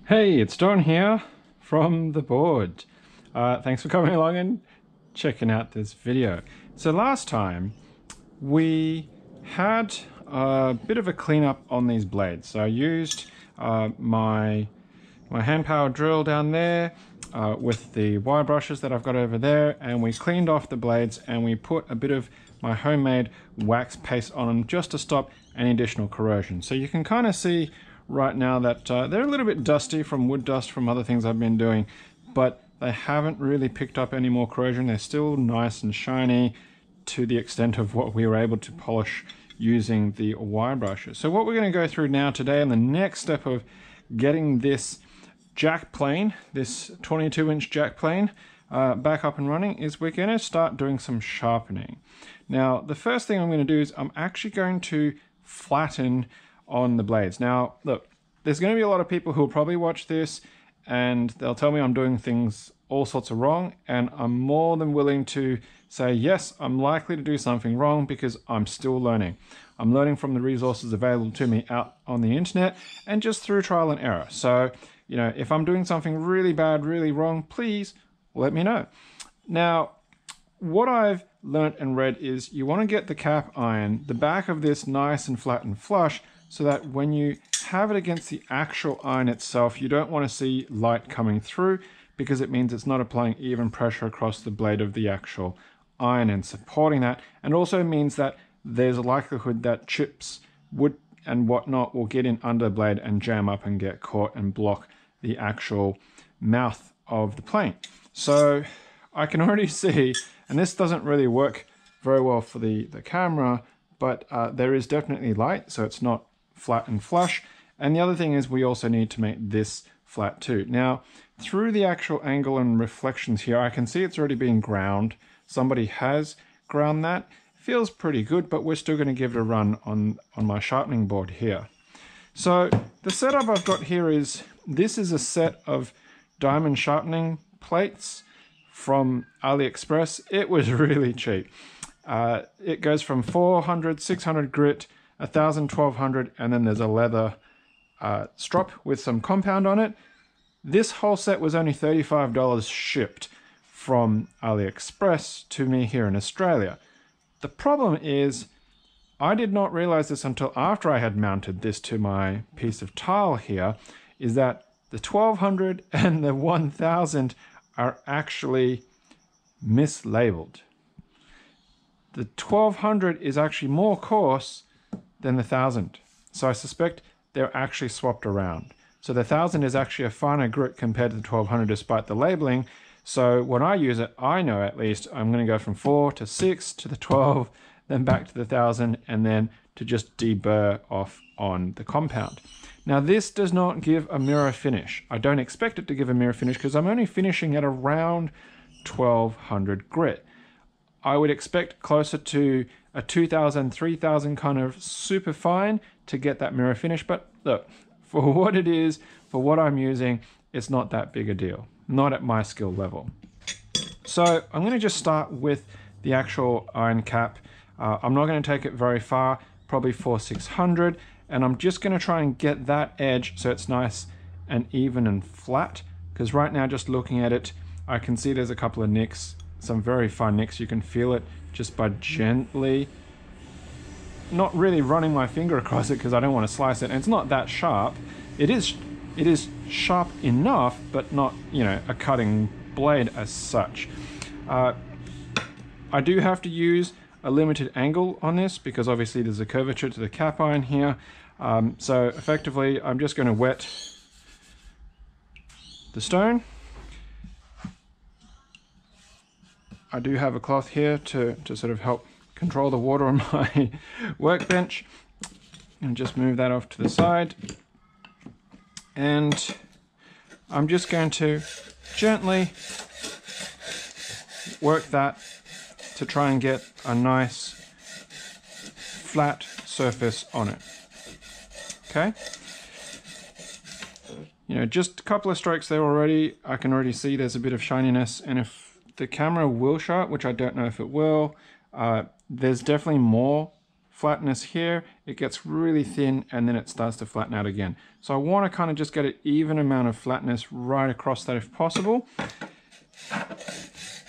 Hey, it's Don here from the board. Thanks for coming along and checking out this video. So last time we had a bit of a cleanup on these blades. So I used my hand power drill down there with the wire brushes that I've got over there, and we cleaned off the blades and we put a bit of my homemade wax paste on them just to stop any additional corrosion. So you can kind of see right now that they're a little bit dusty from wood dust from other things I've been doing, but they haven't really picked up any more corrosion. They're still nice and shiny to the extent of what we were able to polish using the wire brushes. So what we're going to go through now today, and the next step of getting this jack plane, this 22-inch jack plane back up and running, is we're going to start doing some sharpening. Now the first thing I'm going to do is I'm actually going to flatten on the blades. Now look, there's going to be a lot of people who will probably watch this and they'll tell me I'm doing things all sorts of wrong, and I'm more than willing to say yes, I'm likely to do something wrong because I'm still learning. I'm learning from the resources available to me out on the internet and just through trial and error. So you know, if I'm doing something really bad, really wrong, please let me know. Now what I've learnt and read is you want to get the cap iron, the back of this, nice and flat and flush, so that when you have it against the actual iron itself, you don't want to see light coming through, because it means it's not applying even pressure across the blade of the actual iron and supporting that. And also means that there's a likelihood that chips, wood and whatnot will get in under the blade and jam up and get caught and block the actual mouth of the plane. So I can already see, and this doesn't really work very well for the camera, but there is definitely light, so it's not flat and flush. And the other thing is we also need to make this flat too. Now through the actual angle and reflections here, I can see it's already been ground. Somebody has ground that. Feels pretty good, but we're still going to give it a run on my sharpening board here. So the setup I've got here is, this is a set of diamond sharpening plates from AliExpress. It was really cheap. It goes from 400, 600 grit, 1000, 1200, and then there's a leather strop with some compound on it. This whole set was only $35 shipped from AliExpress to me here in Australia. The problem is I did not realize this until after I had mounted this to my piece of tile here, is that the 1200 and the 1000 are actually mislabeled. The 1200 is actually more coarse than the 1000. So I suspect they're actually swapped around. So the 1000 is actually a finer grit compared to the 1200 despite the labeling. So when I use it, I know at least I'm going to go from 4 to 6 to the 12, then back to the 1000, and then to just deburr off on the compound. Now this does not give a mirror finish. I don't expect it to give a mirror finish because I'm only finishing at around 1200 grit. I would expect closer to a 2000, 3000 kind of super fine to get that mirror finish. But look, for what it is, for what I'm using, it's not that big a deal. Not at my skill level. So I'm going to just start with the actual iron cap. I'm not going to take it very far, probably 400-600, and I'm just going to try and get that edge so it's nice and even and flat, because right now just looking at it, I can see there's a couple of nicks, some very fine nicks. You can feel it just by gently, not really running my finger across it because I don't want to slice it, and it's not that sharp. It is sharp enough, but not, you know, a cutting blade as such. I do have to use a limited angle on this because obviously there's a curvature to the cap iron here. So effectively I'm just going to wet the stone. I do have a cloth here to sort of help control the water on my workbench, and just move that off to the side. And I'm just going to gently work that to try and get a nice flat surface on it. Okay, you know, just a couple of strokes there already. I can already see there's a bit of shininess, and if the camera will show it, which I don't know if it will, there's definitely more flatness here, it gets really thin and then it starts to flatten out again. So I want to kind of just get an even amount of flatness right across that if possible.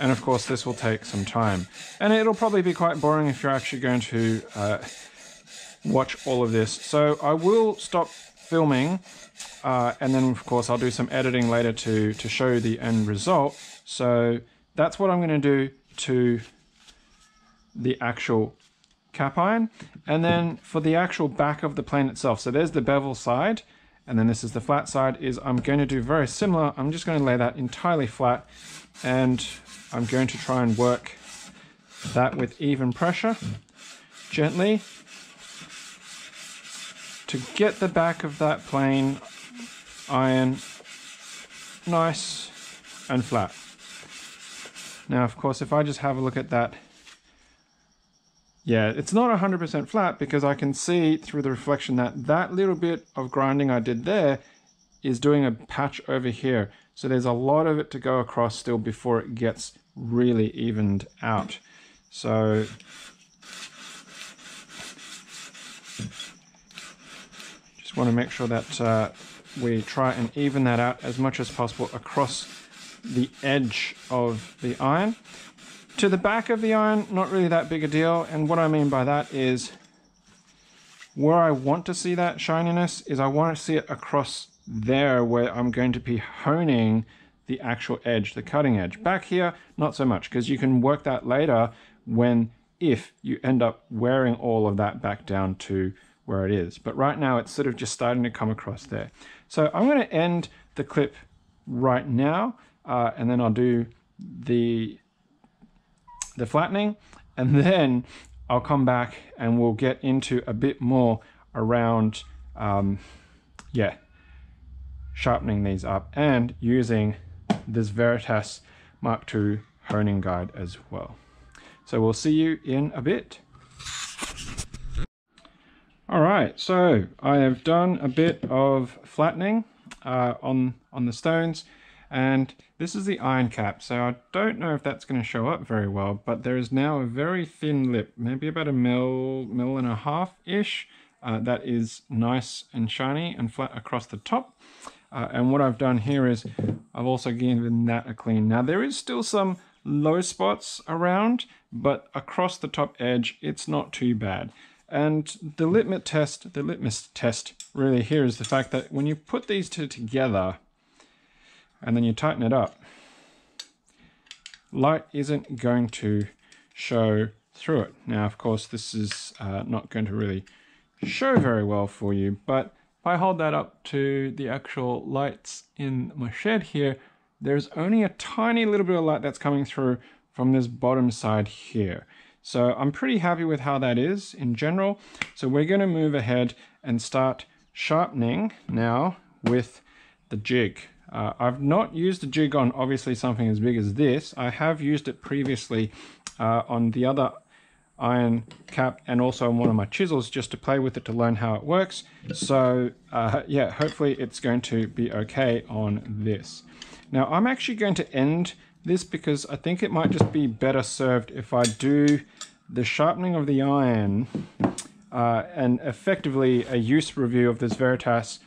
And of course this will take some time. And it'll probably be quite boring if you're actually going to watch all of this. So I will stop filming and then of course I'll do some editing later to show the end result. So that's what I'm going to do to the actual cap iron. And then for the actual back of the plane itself, so there's the bevel side and then this is the flat side, is I'm going to do very similar. I'm just going to lay that entirely flat and I'm going to try and work that with even pressure, gently, to get the back of that plane iron nice and flat. Now, of course, if I just have a look at that, yeah, it's not 100% flat because I can see through the reflection that that little bit of grinding I did there is doing a patch over here. So there's a lot of it to go across still before it gets really evened out. So just want to make sure that we try and even that out as much as possible across the edge of the iron. To the back of the iron, not really that big a deal. And what I mean by that is where I want to see that shininess is I want to see it across there where I'm going to be honing the actual edge, the cutting edge. Back here, not so much, because you can work that later if you end up wearing all of that back down to where it is. But right now it's sort of just starting to come across there. So I'm going to end the clip right now and then I'll do the flattening, and then I'll come back and we'll get into a bit more around sharpening these up and using this Veritas Mark II honing guide as well. So we'll see you in a bit. All right, so I have done a bit of flattening on the stones, and this is the iron cap. So I don't know if that's going to show up very well, but there is now a very thin lip, maybe about a mil and a half ish, that is nice and shiny and flat across the top. And what I've done here is I've also given that a clean. Now there is still some low spots around, but across the top edge, it's not too bad. And the litmus test really here is the fact that when you put these two together and then you tighten it up, light isn't going to show through it. Now, of course, this is not going to really show very well for you, but if I hold that up to the actual lights in my shed here, there's only a tiny little bit of light that's coming through from this bottom side here. So I'm pretty happy with how that is in general. So we're going to move ahead and start sharpening now with the jig. I've not used the jig on obviously something as big as this. I have used it previously on the other iron cap and also on one of my chisels just to play with it to learn how it works. So yeah, hopefully it's going to be okay on this. Now I'm actually going to end this because I think it might just be better served if I do the sharpening of the iron and effectively a use review of this Veritas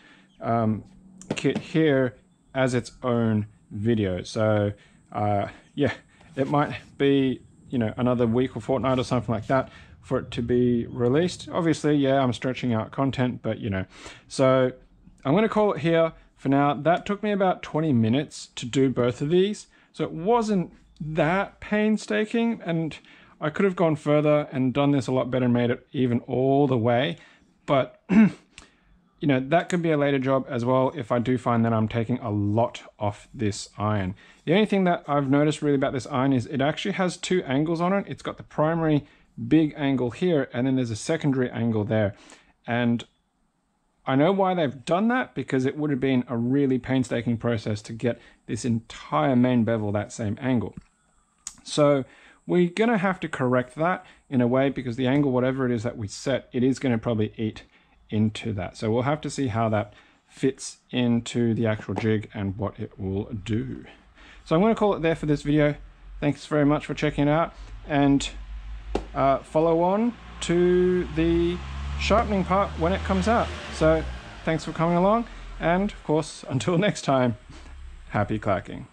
kit here as its own video. So yeah, it might be, you know, another week or fortnight or something like that for it to be released. Obviously, yeah, I'm stretching out content, but you know. So I'm going to call it here for now. That took me about 20 minutes to do both of these. So it wasn't that painstaking, and I could have gone further and done this a lot better and made it even all the way. But you know, that could be a later job as well if I do find that I'm taking a lot off this iron. The only thing that I've noticed really about this iron is it actually has two angles on it. It's got the primary big angle here, and then there's a secondary angle there. And I know why they've done that, because it would have been a really painstaking process to get this entire main bevel that same angle. So we're going to have to correct that in a way, because the angle, whatever it is that we set, it is going to probably eat into that. So we'll have to see how that fits into the actual jig and what it will do. So I'm going to call it there for this video. Thanks very much for checking it out, and follow on to the sharpening part when it comes out. So thanks for coming along, and of course, until next time, happy clacking.